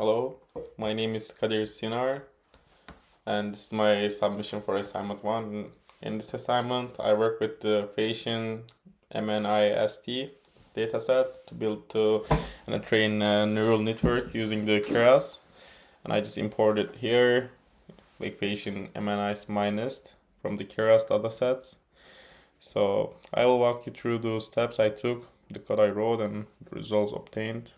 Hello, my name is Kadir Sinar, and this is my submission for assignment 1. In this assignment, I work with the Bayesian MNIST dataset to build and train a neural network using the Keras, and I just imported here like Bayesian MNIST from the Keras datasets. So I will walk you through the steps I took, the code I wrote, and the results obtained.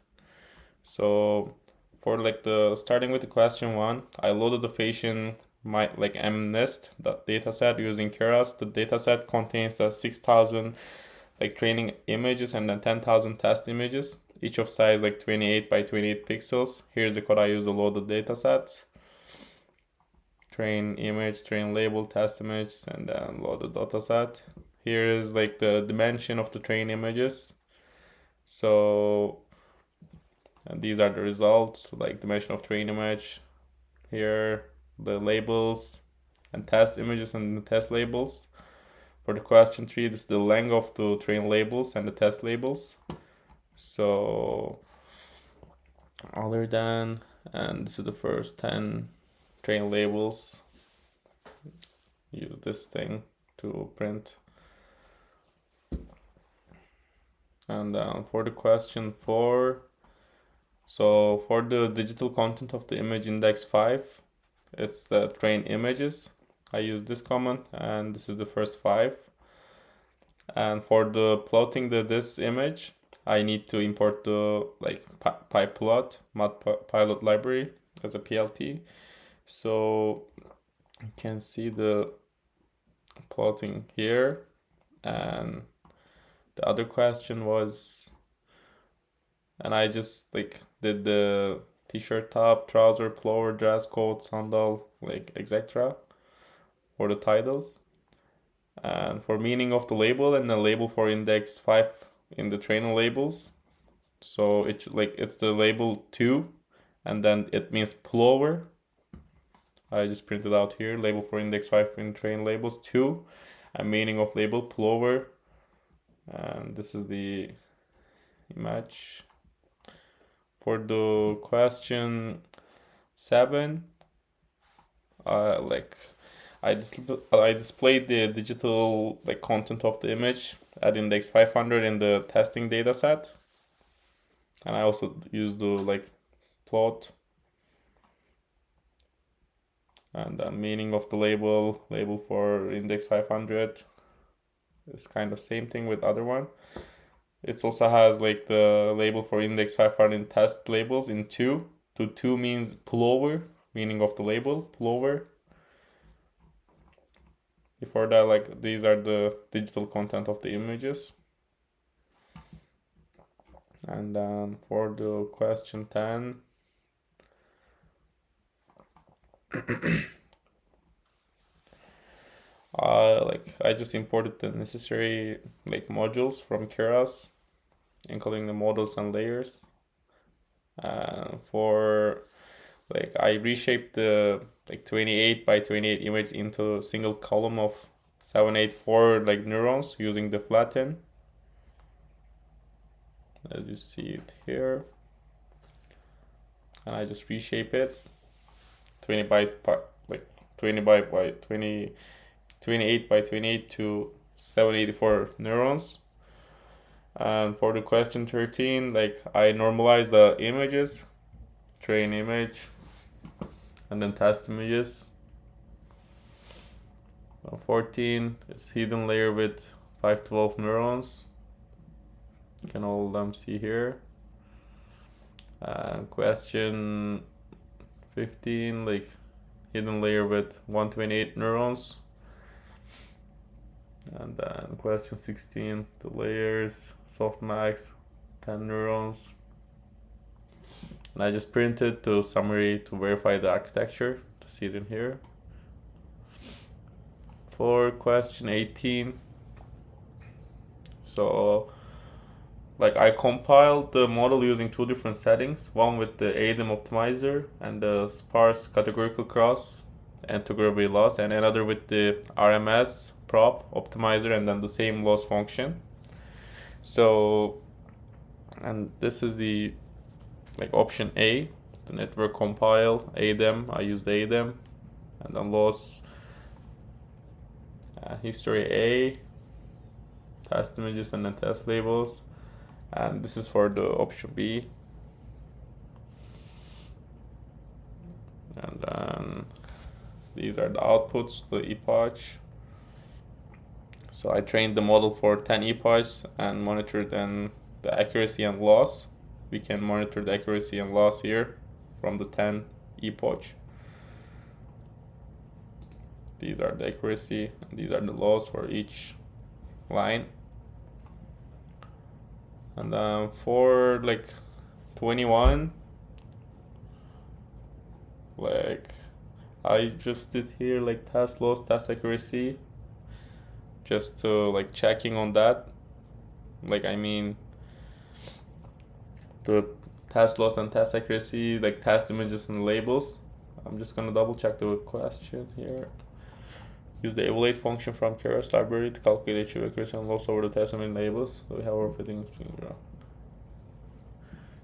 So for the starting with the question 1, I loaded the Bayesian MNIST dataset using Keras. The dataset contains 6,000 training images and then 10,000 test images, each of size 28 by 28 pixels. Here's the code I use to load the datasets. Train image, train label, test image, and then load the dataset. Here is the dimension of the train images. So and these are the results, dimension of train image. Here, the labels and test images and the test labels. For the question 3, this is the length of the train labels and the test labels. So, other than, and this is the first 10 train labels. Use this thing to print. And for the question 4, so for the digital content of the image index 5, it's the train images. I use this command, and this is the first 5. And for the plotting this image, I need to import the pyplot matpilot library as a PLT. So you can see the plotting here. And the other question was, and I just did the t-shirt top, trouser, pullover, dress coat, sandal, etc. for the titles. And for meaning of the label and the label for index 5 in the training labels. So it's the label 2, and then it means pullover. I just printed out here, label for index 5 in train labels 2, and meaning of label pullover. And this is the image. For the question 7, I displayed the digital content of the image at index 500 in the testing data set, and I also used the plot and the meaning of the label for index 500 is kind of same thing with other one. It also has the label for index 500 test labels in 2. 2 means pullover, meaning of the label pullover. Before that, these are the digital content of the images. And then for the question 10, I just imported the necessary modules from Keras, including the models and layers. For I reshaped the 28 by 28 image into a single column of 784 neurons using the flatten, as you see it here. And I just reshape it 28 by 28 to 784 neurons. And for the question 13, I normalize the images, train image, and then test images. 14 is hidden layer with 512 neurons. You can all of them see here. Question 15, hidden layer with 128 neurons. And then question 16, the layers, softmax, 10 neurons. And I just printed the summary to verify the architecture to see it in here. For question 18, so I compiled the model using 2 different settings, one with the ADAM optimizer and the sparse categorical cross integrability loss, and another with the RMS prop optimizer and then the same loss function. So, and this is the option A. the network compile, ADEM, I used ADEM, and then loss, history A, test images and then test labels, and this is for the option B. And then these are the outputs, the epoch. So I trained the model for 10 epochs and monitored then the accuracy and loss. We can monitor the accuracy and loss here from the 10 epoch. These are the accuracy, and these are the loss for each line. And for like 21, like I just did here like test loss, test accuracy, just to like checking on that. Like I mean the test loss and test accuracy, like test images and labels. I'm just gonna double check the question here. Use the evaluate function from Keras library to calculate achieve accuracy and loss over the test image labels. So we have our fitting.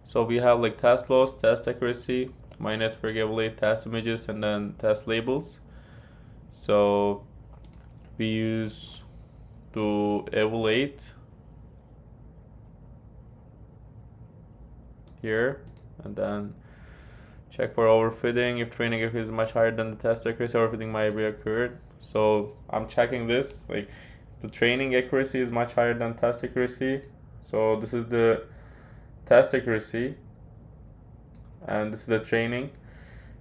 So we have like test loss, test accuracy, my network evaluate, test images, and then test labels. So we use to evaluate here, and then check for overfitting. If training accuracy is much higher than the test accuracy, overfitting might be occurred. So I'm checking this, like the training accuracy is much higher than test accuracy. So this is the test accuracy and this is the training.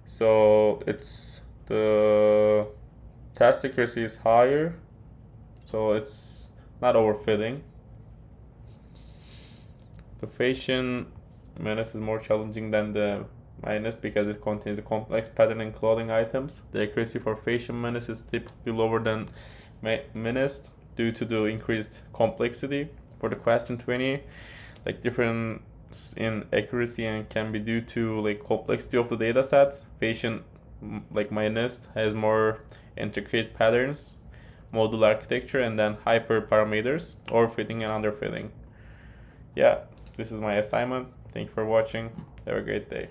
So it's the test accuracy is higher, so it's not overfitting. The Phasian menace is more challenging than the minus because it contains a complex pattern encoding items. The accuracy for Phasian menace is typically lower than menace due to the increased complexity. For the question 20, like difference in accuracy and can be due to like complexity of the data sets. Phasian like minus has more intricate patterns, module architecture, and then hyperparameters, overfitting and underfitting. Yeah, this is my assignment. Thank you for watching. Have a great day.